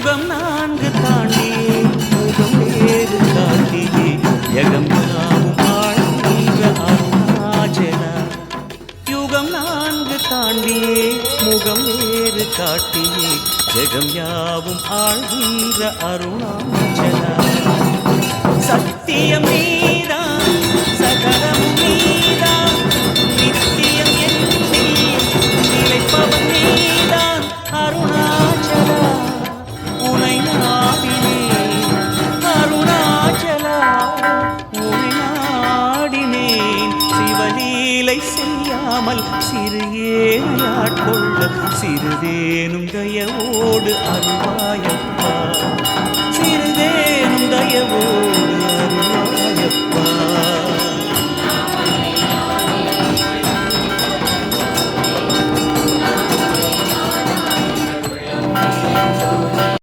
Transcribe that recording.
யுகம் நான்கு தாண்டியே முகம் வேறு காட்டியே யகம் யாவும் ஆழ்கின்ற அருணாச்சலா. யுகம் நான்கு தாண்டியே முகம் வேறு காட்டியே ஜெகம் யாவும் ஆழ்கின்ற அருணாச்சலா. சத்தியம் நீதான் சகலம் நீதான் நித்தியம் எண்ணி நிலைப்பவன் நீதான் அருணாச்சலா. உனை நாடினே அருணாச்சலா உனை நாடினேன். சிவலீலை செய்யாமல் சிறு ஏனையாட்கொள்ள சிறிதேனும் தயவோடு அருள்வாய